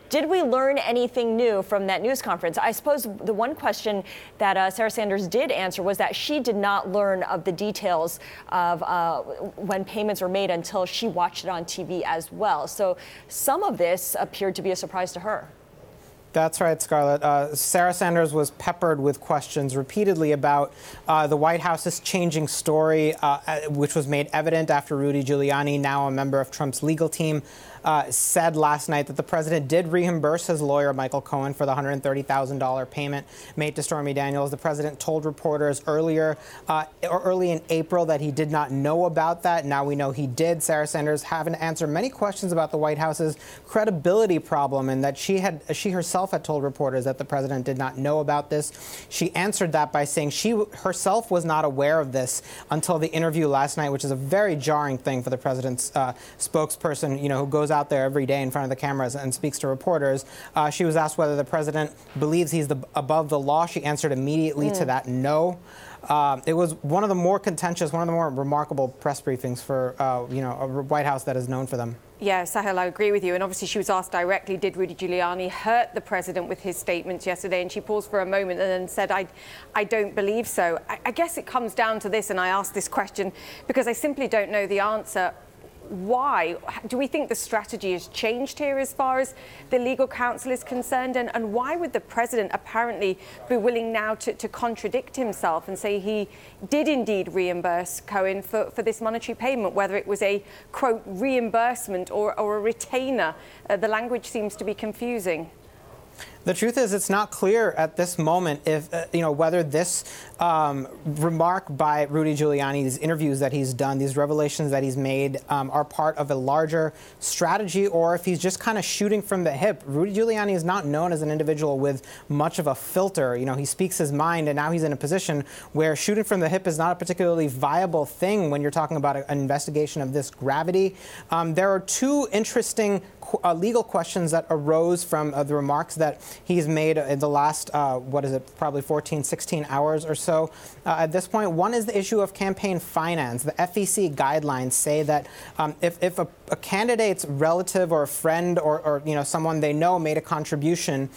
Did we learn anything new from that news conference? I suppose the one question that Sarah Sanders did answer was that she did not learn of the details of when payments were made until she watched it on TV as well. So some of this appeared to be a surprise to her. That's right, Scarlett. Sarah Sanders was peppered with questions repeatedly about the White House's changing story, which was made evident after Rudy Giuliani, now a member of Trump's legal team, said last night that the president did reimburse his lawyer, Michael Cohen, for the $130,000 payment made to Stormy Daniels. The president told reporters early in April that he did not know about that. Now we know he did. Sarah Sanders having to answer many questions about the White House's credibility problem, and that she herself had told reporters that the president did not know about this. She answered that by saying she herself was not aware of this until the interview last night, which is a very jarring thing for the president's spokesperson, who goes out there every day in front of the cameras and speaks to reporters. She was asked whether the president believes he's above the law. She answered immediately to that, no. It was one of the more contentious, one of the more remarkable press briefings for, a White House that is known for them. Yeah, Sahil, I agree with you. And obviously she was asked directly, did Rudy Giuliani hurt the president with his statements yesterday? And she paused for a moment and then said, I don't believe so. I guess it comes down to this, and I asked this question because I simply don't know the answer. Why? Do we think the strategy has changed here as far as the legal counsel is concerned? And why would the president apparently be willing now to contradict himself and say he did indeed reimburse Cohen for this monetary payment, whether it was a, quote, reimbursement or a retainer? The language seems to be confusing. The truth is, it's not clear at this moment if, whether this remark by Rudy Giuliani, these interviews that he's done, these revelations that he's made are part of a larger strategy, or if he's just kind of shooting from the hip. Rudy Giuliani is not known as an individual with much of a filter. He speaks his mind, and now he's in a position where shooting from the hip is not a particularly viable thing when you're talking about an investigation of this gravity. There are two interesting legal questions that arose from the remarks that he's made in the last, probably 14, 16 hours or so at this point. One is the issue of campaign finance. The FEC guidelines say that if a candidate's relative or a friend or someone they know made a contribution,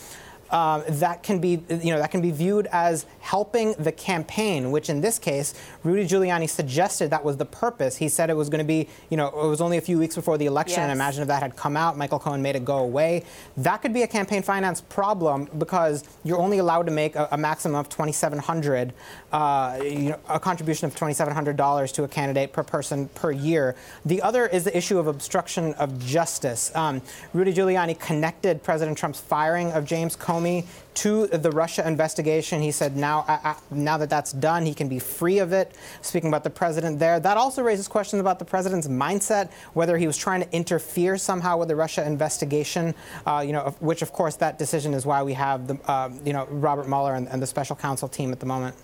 that can be viewed as helping the campaign, which in this case, Rudy Giuliani suggested that was the purpose. He said it was going to be, it was only a few weeks before the election, yes. And imagine if that had come out, Michael Cohen made it go away. That could be a campaign finance problem because you're only allowed to make a maximum of $2,700, a contribution of $2,700 to a candidate per person per year. The other is the issue of obstruction of justice. Rudy Giuliani connected President Trump's firing of James Comey to the Russia investigation. He said now that that's done, he can be free of it. Speaking about the president there, that also raises questions about the president's mindset, whether he was trying to interfere somehow with the Russia investigation, which of course that decision is why we have the, Robert Mueller and the special counsel team at the moment.